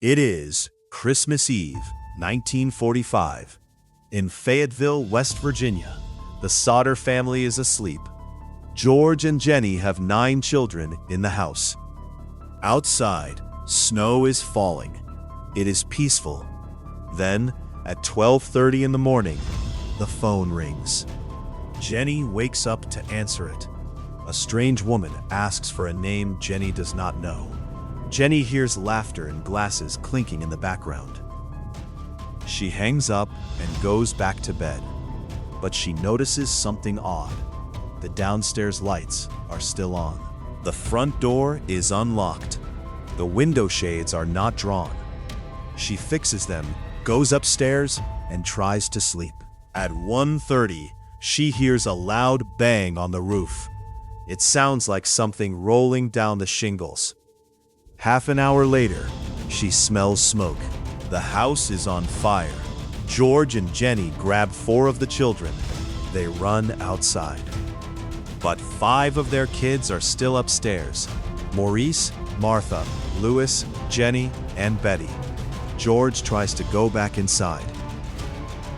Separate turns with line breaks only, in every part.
It is Christmas Eve, 1945. In Fayetteville, West Virginia, the Sodder family is asleep. George and Jenny have 9 children in the house. Outside, snow is falling. It is peaceful. Then, at 12:30 in the morning, the phone rings. Jenny wakes up to answer it. A strange woman asks for a name Jenny does not know. Jenny hears laughter and glasses clinking in the background. She hangs up and goes back to bed, but she notices something odd. The downstairs lights are still on. The front door is unlocked. The window shades are not drawn. She fixes them, goes upstairs, and tries to sleep. At 1:30, she hears a loud bang on the roof. It sounds like something rolling down the shingles. Half an hour later, she smells smoke. The house is on fire. George and Jenny grab 4 of the children. They run outside. But 5 of their kids are still upstairs: Maurice, Martha, Louis, Jenny, and Betty. George tries to go back inside.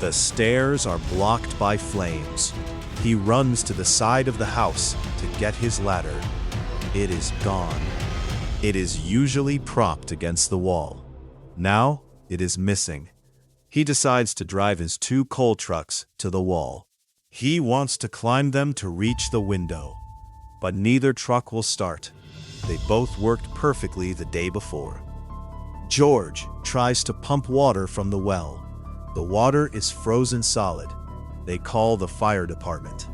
The stairs are blocked by flames. He runs to the side of the house to get his ladder. It is gone. It is usually propped against the wall. Now it is missing. He decides to drive his 2 coal trucks to the wall. He wants to climb them to reach the window, but neither truck will start. They both worked perfectly the day before. George tries to pump water from the well. The water is frozen solid. They call the fire department.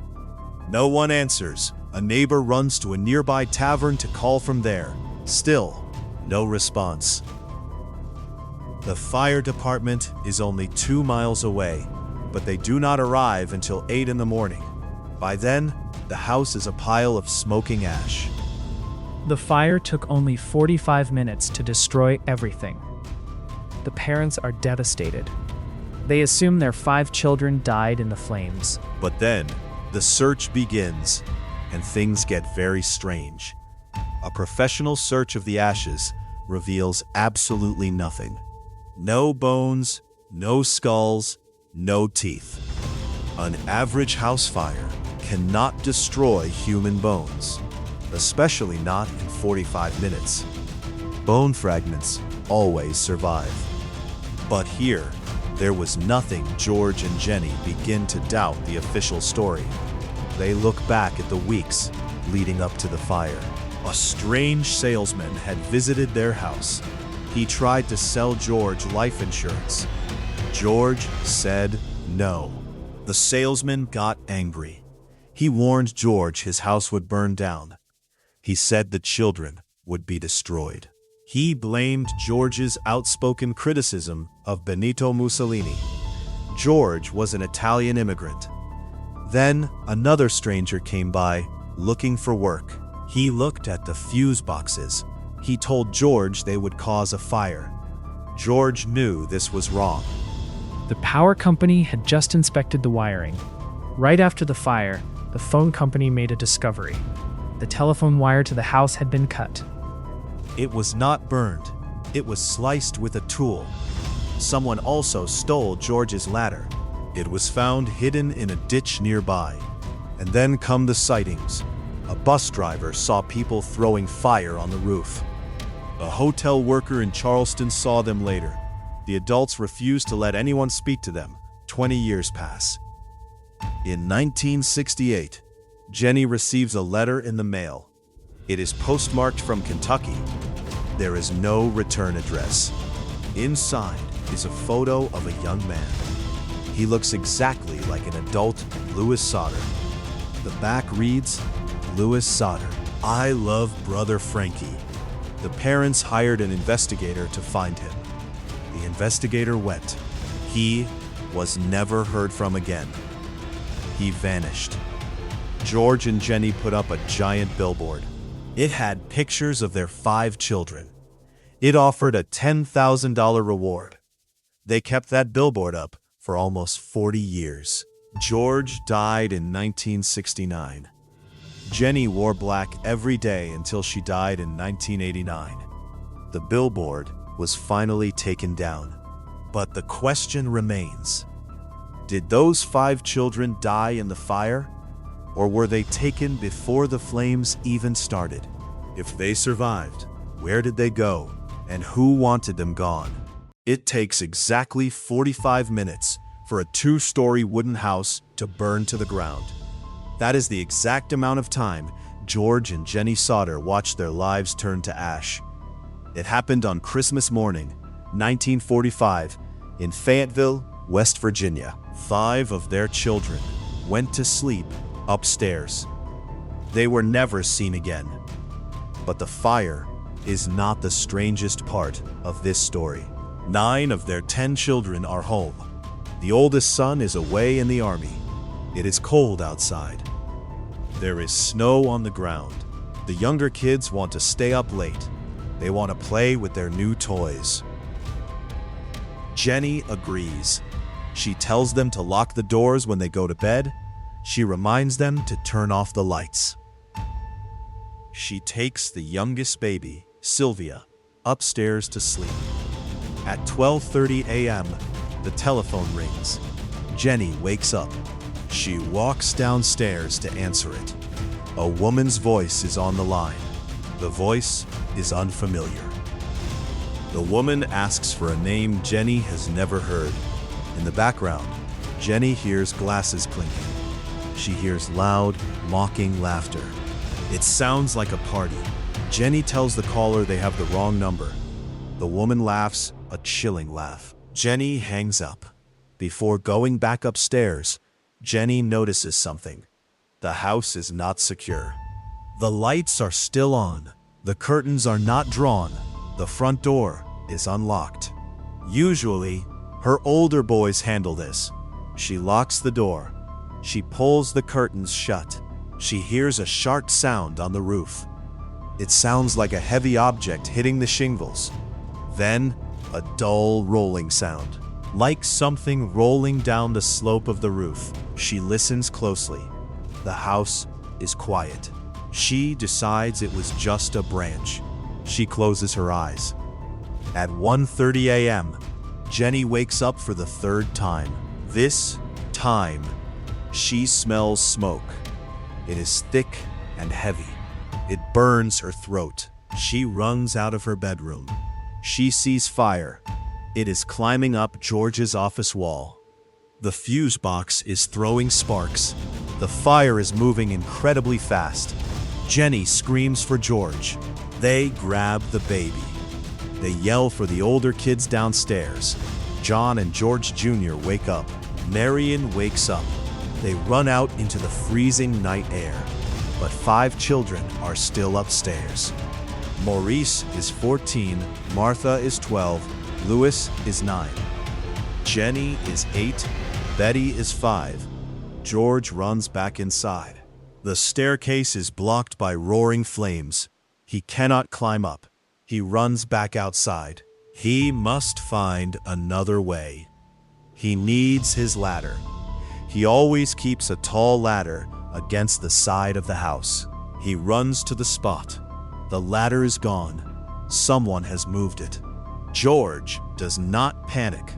No one answers. A neighbor runs to a nearby tavern to call from there. Still, no response. The fire department is only 2 miles away, but they do not arrive until 8 in the morning. By then, the house is a pile of smoking ash.
The fire took only 45 minutes to destroy everything. The parents are devastated. They assume their 5 children died in the flames.
But then, the search begins, and things get very strange. A professional search of the ashes reveals absolutely nothing. No bones, no skulls, no teeth. An average house fire cannot destroy human bones, especially not in 45 minutes. Bone fragments always survive. But here, there was nothing. George and Jenny begin to doubt the official story. They look back at the weeks leading up to the fire. A strange salesman had visited their house. He tried to sell George life insurance. George said no. The salesman got angry. He warned George his house would burn down. He said the children would be destroyed. He blamed George's outspoken criticism of Benito Mussolini. George was an Italian immigrant. Then another stranger came by, looking for work. He looked at the fuse boxes. He told George they would cause a fire. George knew this was wrong.
The power company had just inspected the wiring. Right after the fire, the phone company made a discovery. The telephone wire to the house had been cut.
It was not burned. It was sliced with a tool. Someone also stole George's ladder. It was found hidden in a ditch nearby. And then come the sightings. A bus driver saw people throwing fire on the roof. A hotel worker in Charleston saw them later. The adults refused to let anyone speak to them. 20 years pass. In 1968, Jenny receives a letter in the mail. It is postmarked from Kentucky. There is no return address. Inside is a photo of a young man. He looks exactly like an adult Louis Sodder. The back reads, "Louis Sodder, I love brother Frankie." The parents hired an investigator to find him. The investigator went. He was never heard from again. He vanished. George and Jenny put up a giant billboard. It had pictures of their 5 children. It offered a $10,000 reward. They kept that billboard up for almost 40 years. George died in 1969. Jenny wore black every day until she died in 1989. The billboard was finally taken down. But the question remains: did those 5 children die in the fire? Or were they taken before the flames even started? If they survived, where did they go? And who wanted them gone? It takes exactly 45 minutes for a 2-story wooden house to burn to the ground. That is the exact amount of time George and Jenny Sodder watched their lives turn to ash. It happened on Christmas morning, 1945, in Fayetteville, West Virginia. 5 of their children went to sleep upstairs. They were never seen again. But the fire is not the strangest part of this story. 9 of their 10 children are home. The oldest son is away in the army. It is cold outside. There is snow on the ground. The younger kids want to stay up late. They want to play with their new toys. Jenny agrees. She tells them to lock the doors when they go to bed. She reminds them to turn off the lights. She takes the youngest baby, Sylvia, upstairs to sleep. At 12:30 a.m., the telephone rings. Jenny wakes up. She walks downstairs to answer it. A woman's voice is on the line. The voice is unfamiliar. The woman asks for a name Jenny has never heard. In the background, Jenny hears glasses clinking. She hears loud, mocking laughter. It sounds like a party. Jenny tells the caller they have the wrong number. The woman laughs, a chilling laugh. Jenny hangs up. Before going back upstairs, Jenny notices something. The house is not secure. The lights are still on. The curtains are not drawn. The front door is unlocked. Usually, her older boys handle this. She locks the door. She pulls the curtains shut. She hears a sharp sound on the roof. It sounds like a heavy object hitting the shingles. Then, a dull rolling sound, like something rolling down the slope of the roof. She listens closely. The house is quiet. She decides it was just a branch. She closes her eyes. At 1:30 a.m., Jenny wakes up for the 3rd time. This time, she smells smoke. It is thick and heavy. It burns her throat. She runs out of her bedroom. She sees fire. It is climbing up George's office wall. The fuse box is throwing sparks. The fire is moving incredibly fast. Jenny screams for George. They grab the baby. They yell for the older kids downstairs. John and George Jr. wake up. Marion wakes up. They run out into the freezing night air. But 5 children are still upstairs. Maurice is 14, Martha is 12, Louis is 9. Jenny is 8, Betty is 5. George runs back inside. The staircase is blocked by roaring flames. He cannot climb up. He runs back outside. He must find another way. He needs his ladder. He always keeps a tall ladder against the side of the house. He runs to the spot. The ladder is gone. Someone has moved it. George does not panic.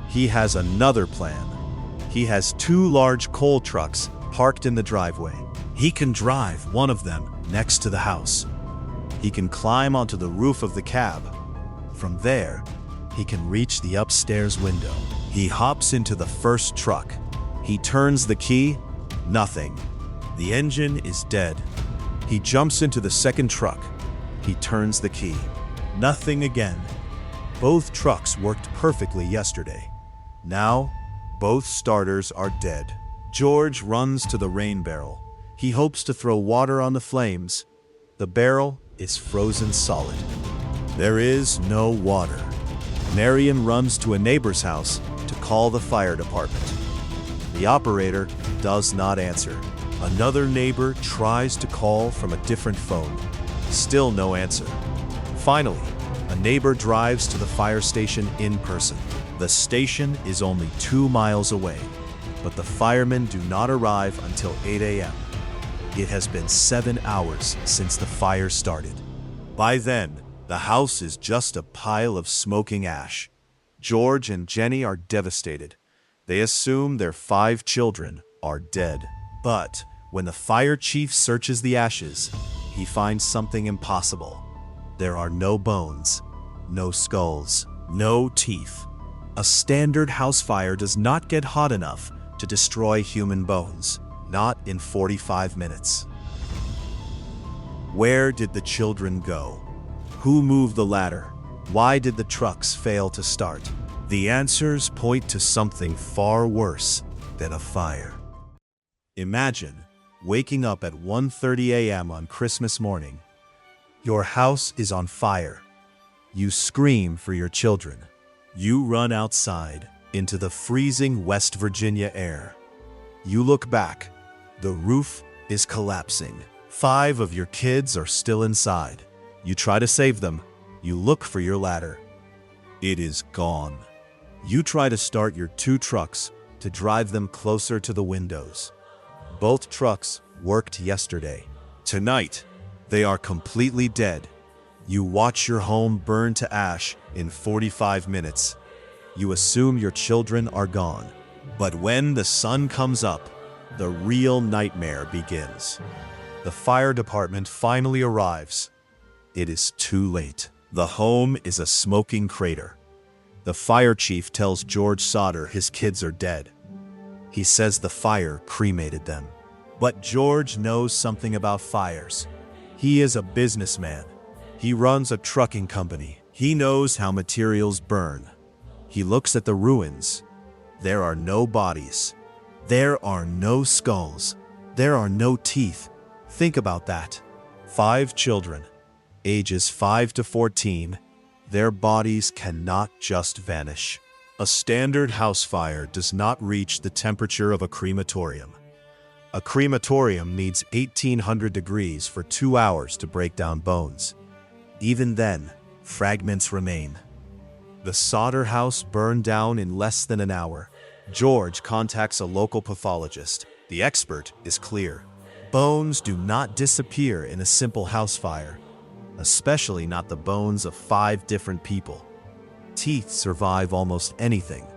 He has another plan. He has 2 large coal trucks parked in the driveway. He can drive one of them next to the house. He can climb onto the roof of the cab. From there, he can reach the upstairs window. He hops into the first truck. He turns the key. Nothing. The engine is dead. He jumps into the second truck. He turns the key. Nothing again. Both trucks worked perfectly yesterday. Now, both starters are dead. George runs to the rain barrel. He hopes to throw water on the flames. The barrel is frozen solid. There is no water. Marion runs to a neighbor's house to call the fire department. The operator does not answer. Another neighbor tries to call from a different phone. Still no answer. Finally, a neighbor drives to the fire station in person. The station is only 2 miles away, but the firemen do not arrive until 8 a.m. It has been 7 hours since the fire started. By then, The house is just a pile of smoking ash. George and Jenny are devastated. They assume their 5 children are dead. But when the fire chief searches the ashes, he finds something impossible. There are no bones, no skulls, no teeth. A standard house fire does not get hot enough to destroy human bones, not in 45 minutes. Where did the children go? Who moved the ladder? Why did the trucks fail to start? The answers point to something far worse than a fire. Imagine waking up at 1:30 a.m. on Christmas morning. Your house is on fire. You scream for your children. You run outside into the freezing West Virginia air. You look back. The roof is collapsing. 5 of your kids are still inside. You try to save them. You look for your ladder. It is gone. You try to start your 2 trucks to drive them closer to the windows. Both trucks worked yesterday. Tonight, they are completely dead. You watch your home burn to ash in 45 minutes. You assume your children are gone. But when the sun comes up, the real nightmare begins. The fire department finally arrives. It is too late. The home is a smoking crater. The fire chief tells George Sodder his kids are dead. He says the fire cremated them. But George knows something about fires. He is a businessman. He runs a trucking company. He knows how materials burn. He looks at the ruins. There are no bodies. There are no skulls. There are no teeth. Think about that. 5 children, ages 5 to 14, their bodies cannot just vanish. A standard house fire does not reach the temperature of a crematorium. A crematorium needs 1800 degrees for 2 hours to break down bones. Even then, fragments remain. The Sodder house burned down in less than an hour. George contacts a local pathologist. The expert is clear. Bones do not disappear in a simple house fire, especially not the bones of 5 different people. Teeth survive almost anything.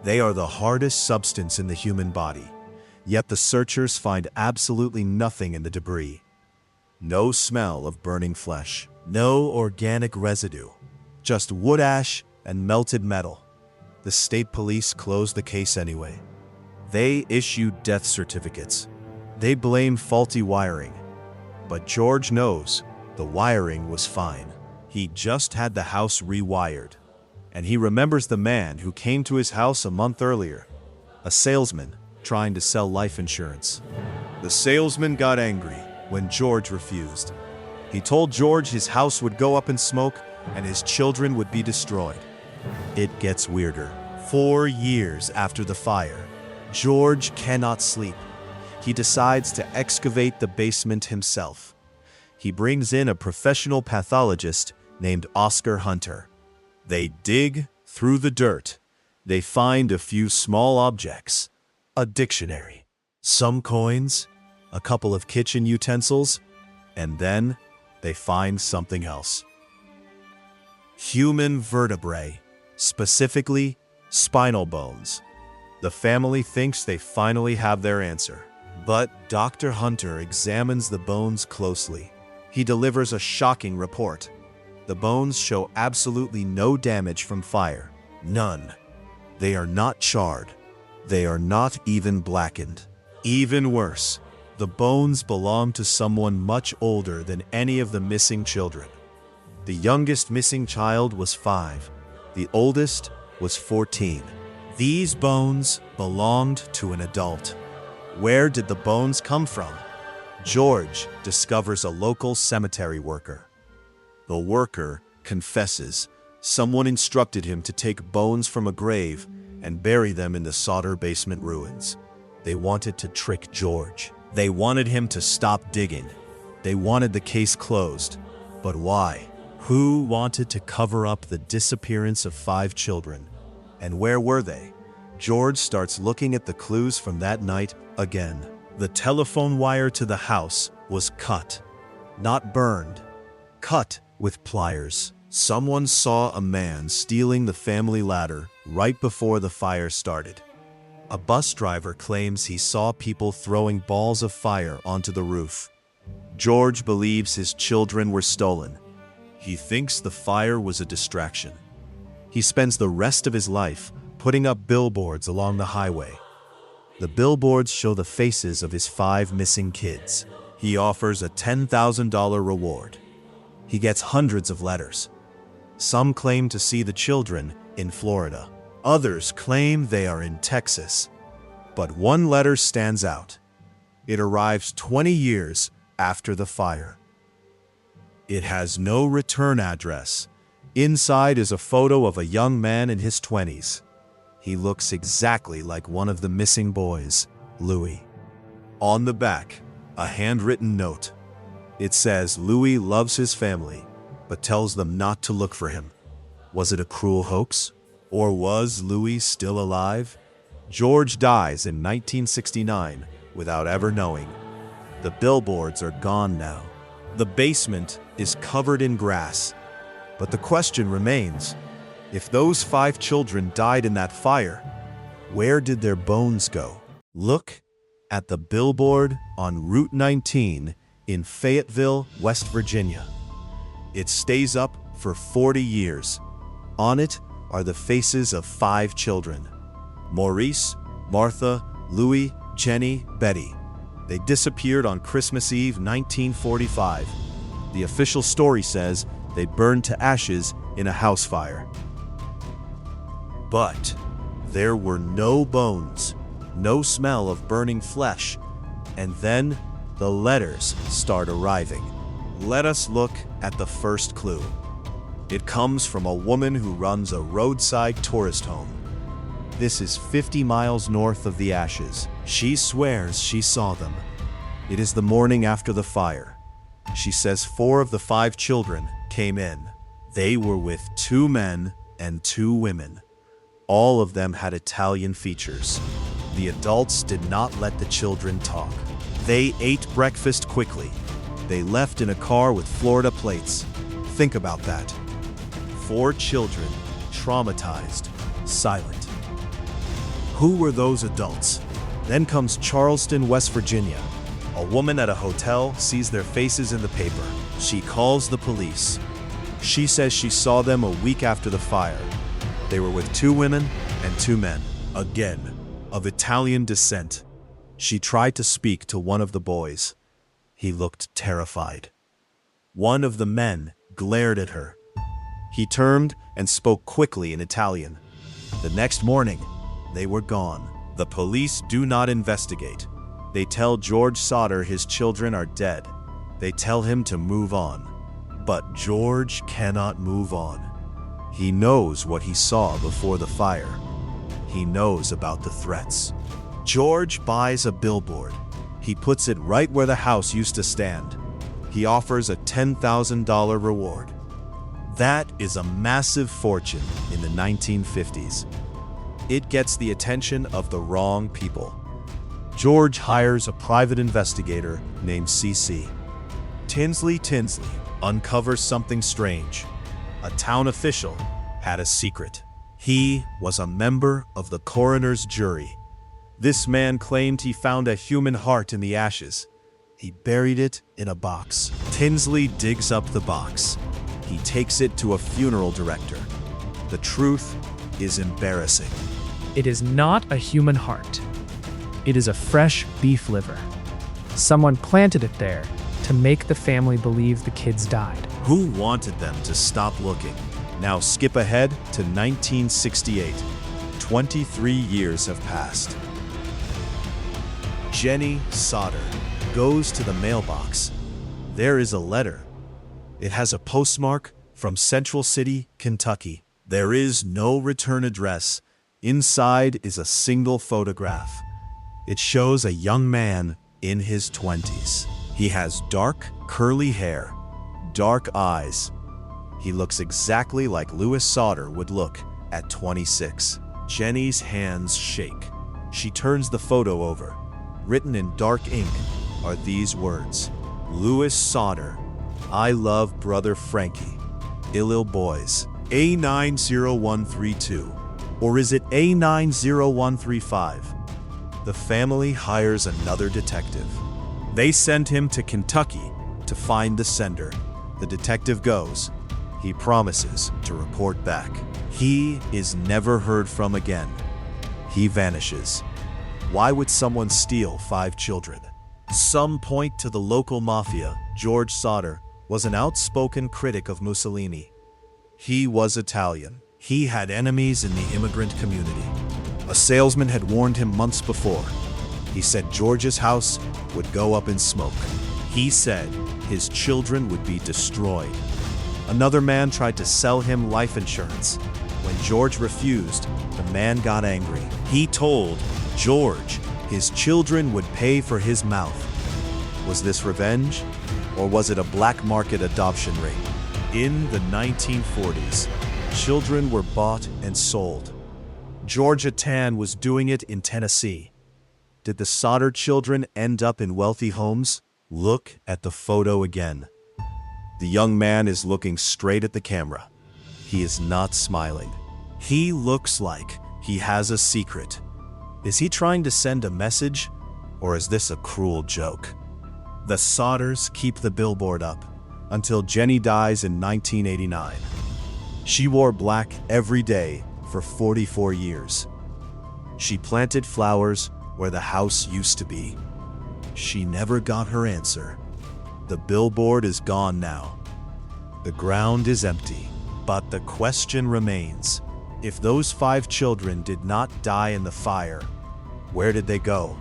They are the hardest substance in the human body. Yet the searchers find absolutely nothing in the debris. No smell of burning flesh. No organic residue. Just wood ash and melted metal. The state police closed the case anyway. They issued death certificates. They blame faulty wiring. But George knows the wiring was fine. He just had the house rewired. And he remembers the man who came to his house a month earlier, a salesman trying to sell life insurance. The salesman got angry when George refused. He told George his house would go up in smoke and his children would be destroyed. It gets weirder. 4 years after the fire, George cannot sleep. He decides to excavate the basement himself. He brings in a professional pathologist named Oscar Hunter. They dig through the dirt. They find a few small objects, a dictionary, some coins, a couple of kitchen utensils, and then they find something else. Human vertebrae, specifically spinal bones. The family thinks they finally have their answer. But Dr. Hunter examines the bones closely. He delivers a shocking report. The bones show absolutely no damage from fire. None. They are not charred. They are not even blackened. Even worse, the bones belong to someone much older than any of the missing children. The youngest missing child was 5. The oldest was 14. These bones belonged to an adult. Where did the bones come from? George discovers a local cemetery worker. The worker confesses someone instructed him to take bones from a grave and bury them in the Sodder basement ruins. They wanted to trick George. They wanted him to stop digging. They wanted the case closed. But why? Who wanted to cover up the disappearance of 5 children? And where were they? George starts looking at the clues from that night again. The telephone wire to the house was cut, not burned, cut with pliers. Someone saw a man stealing the family ladder right before the fire started. A bus driver claims he saw people throwing balls of fire onto the roof. George believes his children were stolen. He thinks the fire was a distraction. He spends the rest of his life putting up billboards along the highway. The billboards show the faces of his 5 missing kids. He offers a $10,000 reward. He gets hundreds of letters. Some claim to see the children in Florida. Others claim they are in Texas. But one letter stands out. It arrives 20 years after the fire. It has no return address. Inside is a photo of a young man in his 20s. He looks exactly like one of the missing boys, Louis. On the back, a handwritten note. It says Louis loves his family, but tells them not to look for him. Was it a cruel hoax? Or was Louis still alive? George dies in 1969 without ever knowing. The billboards are gone now. The basement is covered in grass. But the question remains, if those 5 children died in that fire, where did their bones go? Look at the billboard on Route 19 in Fayetteville, West Virginia. It stays up for 40 years. On it are the faces of 5 children: Maurice, Martha, Louis, Jenny, Betty. They disappeared on Christmas Eve 1945. The official story says they burned to ashes in a house fire. But there were no bones, no smell of burning flesh, and then the letters start arriving. Let us look at the first clue. It comes from a woman who runs a roadside tourist home. This is 50 miles north of the ashes. She swears she saw them. It is the morning after the fire. She says 4 of the 5 children came in. They were with 2 men and 2 women. All of them had Italian features. The adults did not let the children talk. They ate breakfast quickly. They left in a car with Florida plates. Think about that. 4 children, traumatized, silent. Who were those adults? Then comes Charleston, West Virginia. A woman at a hotel sees their faces in the paper. She calls the police. She says she saw them a week after the fire. They were with 2 women and 2 men, again, of Italian descent. She tried to speak to one of the boys. He looked terrified. One of the men glared at her. He turned and spoke quickly in Italian. The next morning, they were gone. The police do not investigate. They tell George Sodder his children are dead. They tell him to move on. But George cannot move on. He knows what he saw before the fire. He knows about the threats. George buys a billboard. He puts it right where the house used to stand. He offers a $10,000 reward. That is a massive fortune in the 1950s. It gets the attention of the wrong people. George hires a private investigator named C.C. Tinsley uncovers something strange. A town official had a secret. He was a member of the coroner's jury. This man claimed he found a human heart in the ashes. He buried it in a box. Tinsley digs up the box. He takes it to a funeral director. The truth is embarrassing.
It is not a human heart. It is a fresh beef liver. Someone planted it there to make the family believe the kids died.
Who wanted them to stop looking? Now skip ahead to 1968. 23 years have passed. Jenny Sodder goes to the mailbox. There is a letter. It has a postmark from Central City, Kentucky. There is no return address. Inside is a single photograph. It shows a young man in his 20s. He has dark, curly hair, dark eyes. He looks exactly like Louis Sodder would look at 26. Jenny's hands shake. She turns the photo over. Written in dark ink are these words: Louis Sodder, I love brother Frankie. Illil Boys, A90132, or is it A90135? The family hires another detective. They send him to Kentucky to find the sender. The detective goes. He promises to report back. He is never heard from again. He vanishes. Why would someone steal 5 children? Some point to the local mafia. George Sodder was an outspoken critic of Mussolini. He was Italian. He had enemies in the immigrant community. A salesman had warned him months before. He said George's house would go up in smoke. He said his children would be destroyed. Another man tried to sell him life insurance. When George refused, the man got angry. He told George his children would pay for his mouth. Was this revenge, or was it a black market adoption ring? In the 1940s, children were bought and sold. Georgia Tan was doing it in Tennessee. Did the Sodder children end up in wealthy homes? Look at the photo again. The young man is looking straight at the camera. He is not smiling. He looks like he has a secret. Is he trying to send a message, or is this a cruel joke? The Sodders keep the billboard up until Jenny dies in 1989. She wore black every day for 44 years. She planted flowers where the house used to be. She never got her answer. The billboard is gone now. The ground is empty. But the question remains, if those 5 children did not die in the fire, where did they go?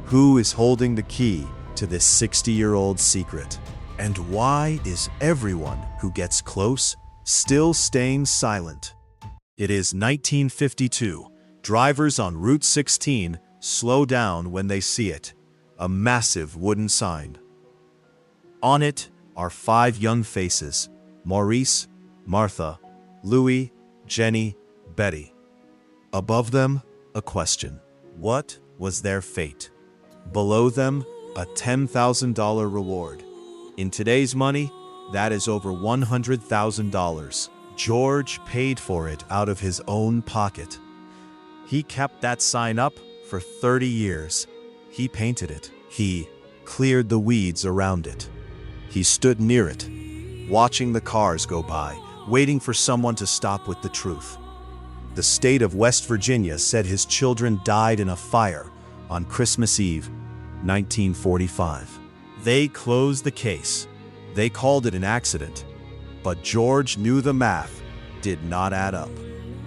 Who is holding the key to this 60-year-old secret? And why is everyone who gets close still staying silent? It is 1952. Drivers on Route 16 slow down when they see it. A massive wooden sign. On it are 5 young faces: Maurice, Martha, Louis, Jenny, Betty. Above them, a question. What was their fate? Below them, a $10,000 reward. In today's money, that is over $100,000. George paid for it out of his own pocket. He kept that sign up for 30 years. He painted it. He cleared the weeds around it. He stood near it, watching the cars go by, waiting for someone to stop with the truth. The state of West Virginia said his children died in a fire on Christmas Eve, 1945. They closed the case. They called it an accident. But George knew the math did not add up.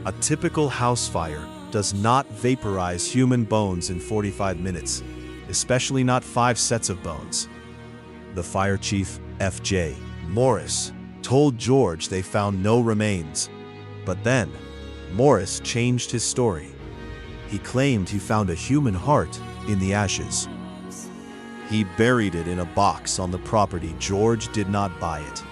A typical house fire does not vaporize human bones in 45 minutes, especially not 5 sets of bones. The fire chief, F.J. Morris, told George they found no remains. But then, Morris changed his story. He claimed he found a human heart in the ashes. He buried it in a box on the property. George did not buy it.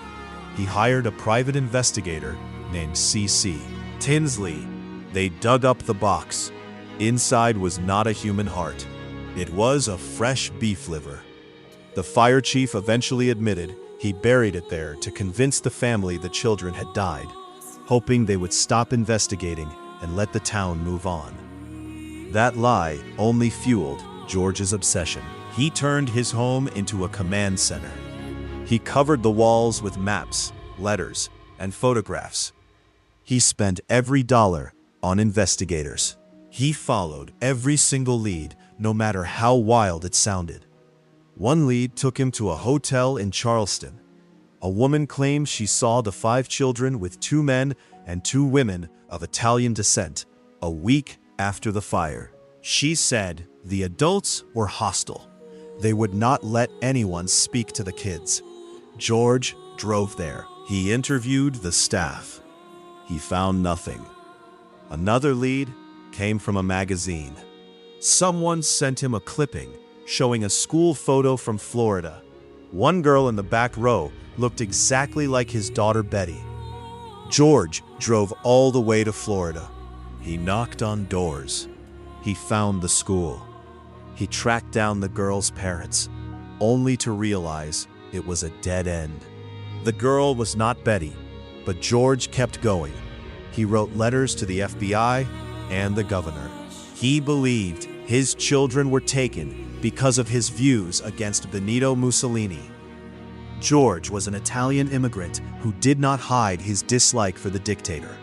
He hired a private investigator named C.C. Tinsley. They dug up the box. Inside was not a human heart. It was a fresh beef liver. The fire chief eventually admitted he buried it there to convince the family the children had died, hoping they would stop investigating and let the town move on. That lie only fueled George's obsession. He turned his home into a command center. He covered the walls with maps, letters, and photographs. He spent every dollar on investigators. He followed every single lead, no matter how wild it sounded. One lead took him to a hotel in Charleston. A woman claimed she saw the 5 children with 2 men and 2 women of Italian descent a week after the fire. She said the adults were hostile. They would not let anyone speak to the kids. George drove there. He interviewed the staff. He found nothing. Another lead came from a magazine. Someone sent him a clipping showing a school photo from Florida. One girl in the back row looked exactly like his daughter Betty. George drove all the way to Florida. He knocked on doors. He found the school. He tracked down the girl's parents, only to realize it was a dead end. The girl was not Betty. But George kept going. He wrote letters to the FBI and the governor. He believed his children were taken because of his views against Benito Mussolini. George was an Italian immigrant who did not hide his dislike for the dictator.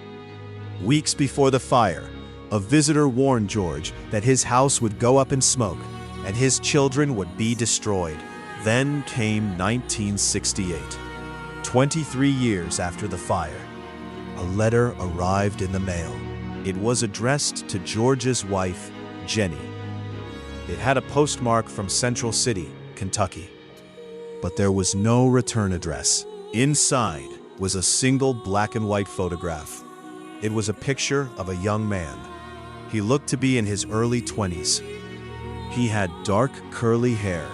Weeks before the fire, a visitor warned George that his house would go up in smoke and his children would be destroyed. Then came 1968. 23 years after the fire, a letter arrived in the mail. It was addressed to George's wife, Jenny. It had a postmark from Central City, Kentucky. But there was no return address. Inside was a single black and white photograph. It was a picture of a young man. He looked to be in his early 20s. He had dark, curly hair,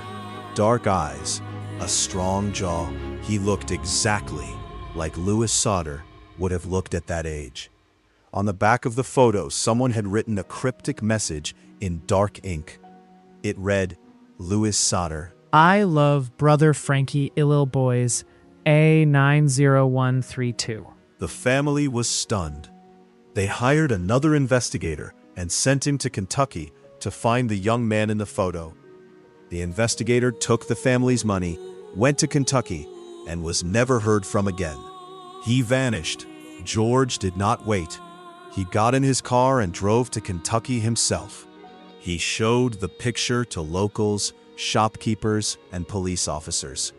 dark eyes, a strong jaw. He looked exactly like Louis Sodder would have looked at that age. On the back of the photo, someone had written a cryptic message in dark ink. It read, Louis Sodder.
I love brother Frankie Illil Boys, A90132.
The family was stunned. They hired another investigator and sent him to Kentucky to find the young man in the photo. The investigator took the family's money, went to Kentucky, and was never heard from again. He vanished. George did not wait. He got in his car and drove to Kentucky himself. He showed the picture to locals, shopkeepers, and police officers.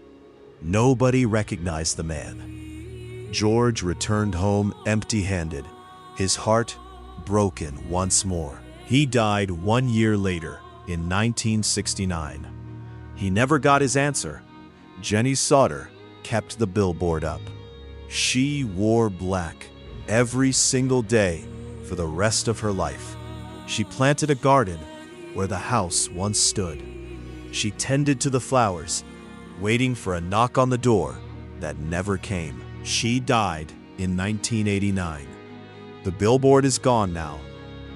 Nobody recognized the man. George returned home empty-handed, his heart broken once more. He died 1 year later, in 1969. He never got his answer. Jenny Sodder kept the billboard up. She wore black every single day for the rest of her life. She planted a garden where the house once stood. She tended to the flowers, waiting for a knock on the door that never came. She died in 1989. The billboard is gone now,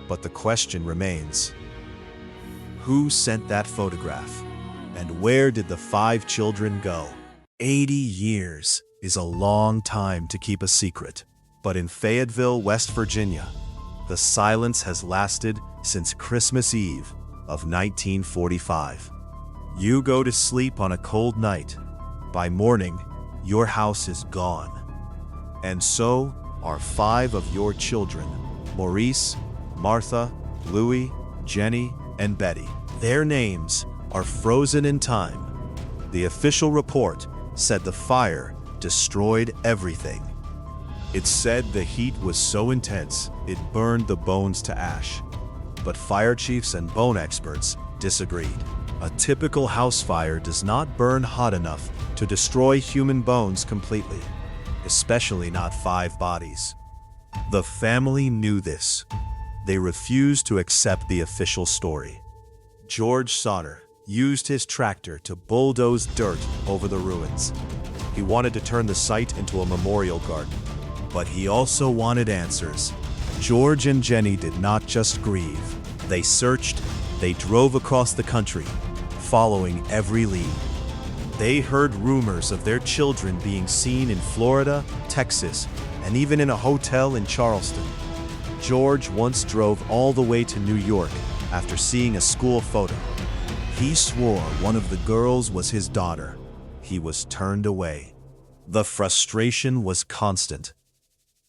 but the question remains: who sent that photograph? And where did the 5 children go? 80 years is a long time to keep a secret. But in Fayetteville, West Virginia, the silence has lasted since Christmas Eve of 1945. You go to sleep on a cold night. By morning, your house is gone. And so are 5 of your children: Maurice, Martha, Louis, Jenny, and Betty. Their names are frozen in time. The official report said the fire destroyed everything. It said the heat was so intense it burned the bones to ash. But fire chiefs and bone experts disagreed. A typical house fire does not burn hot enough to destroy human bones completely, especially not 5 bodies. The family knew this. They refused to accept the official story. George Sodder used his tractor to bulldoze dirt over the ruins. He wanted to turn the site into a memorial garden, but he also wanted answers. George and Jenny did not just grieve. They searched, they drove across the country, following every lead. They heard rumors of their children being seen in Florida, Texas, and even in a hotel in Charleston. George once drove all the way to New York after seeing a school photo. He swore one of the girls was his daughter. He was turned away. The frustration was constant.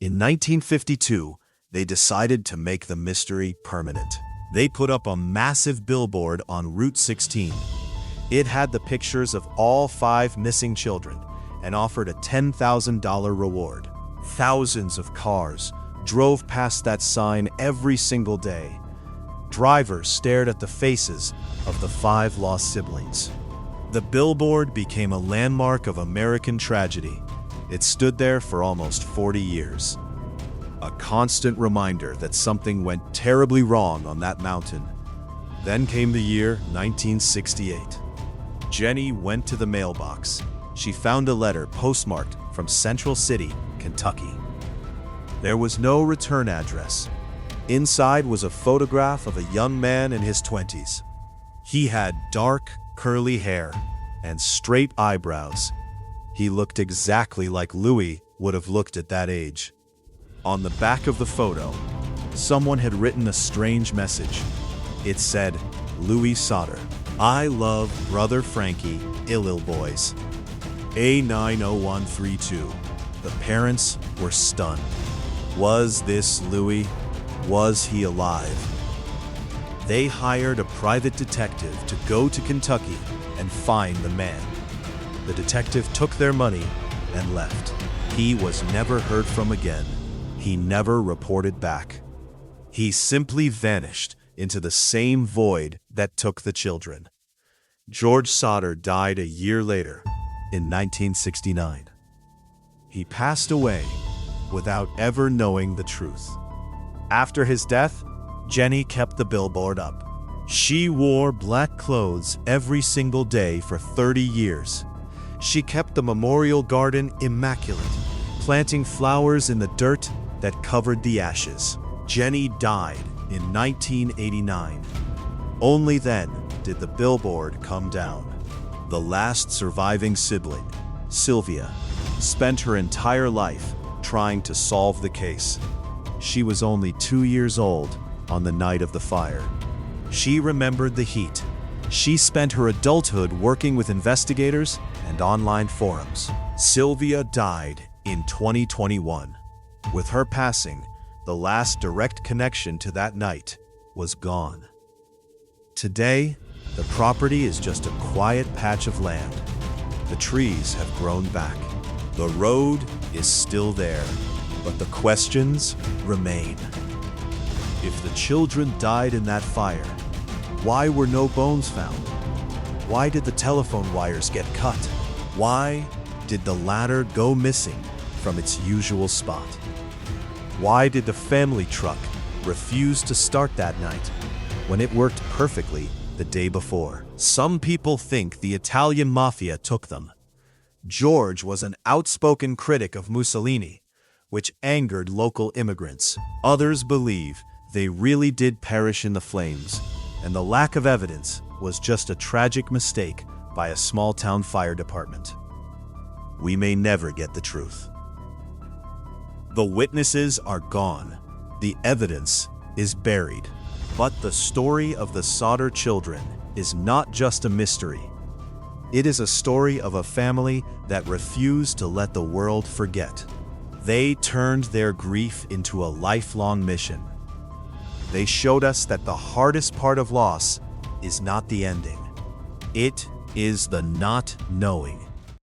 In 1952, they decided to make the mystery permanent. They put up a massive billboard on Route 16. It had the pictures of all 5 missing children and offered a $10,000 reward. Thousands of cars drove past that sign every single day. Drivers stared at the faces of the 5 lost siblings. The billboard became a landmark of American tragedy. It stood there for almost 40 years. A constant reminder that something went terribly wrong on that mountain. Then came the year 1968. Jenny went to the mailbox. She found a letter postmarked from Central City, Kentucky. There was no return address. Inside was a photograph of a young man in his 20s. He had dark, curly hair and straight eyebrows. He looked exactly like Louis would have looked at that age. On the back of the photo, someone had written a strange message. It said, "Louis Sodder, I love brother Frankie, ill boys." A90132. The parents were stunned. Was this Louis? Was he alive? They hired a private detective to go to Kentucky and find the man. The detective took their money and left. He was never heard from again. He never reported back. He simply vanished into the same void that took the children. George Sodder died a year later, in 1969. He passed away without ever knowing the truth. After his death, Jenny kept the billboard up. She wore black clothes every single day for 30 years. She kept the memorial garden immaculate, planting flowers in the dirt that covered the ashes. Jenny died in 1989. Only then did the billboard come down. The last surviving sibling, Sylvia, spent her entire life trying to solve the case. She was only 2 years old on the night of the fire. She remembered the heat. She spent her adulthood working with investigators and online forums. Sylvia died in 2021. With her passing, the last direct connection to that night was gone. Today, the property is just a quiet patch of land. The trees have grown back. The road is still there, but the questions remain. If the children died in that fire, why were no bones found? Why did the telephone wires get cut? Why did the ladder go missing from its usual spot? Why did the family truck refuse to start that night when it worked perfectly the day before? Some people think the Italian mafia took them. George was an outspoken critic of Mussolini, which angered local immigrants. Others believe they really did perish in the flames, and the lack of evidence was just a tragic mistake by a small-town fire department. We may never get the truth. The witnesses are gone. The evidence is buried. But the story of the Sodder children is not just a mystery. It is a story of a family that refused to let the world forget. They turned their grief into a lifelong mission. They showed us that the hardest part of loss is not the ending. It is the not knowing.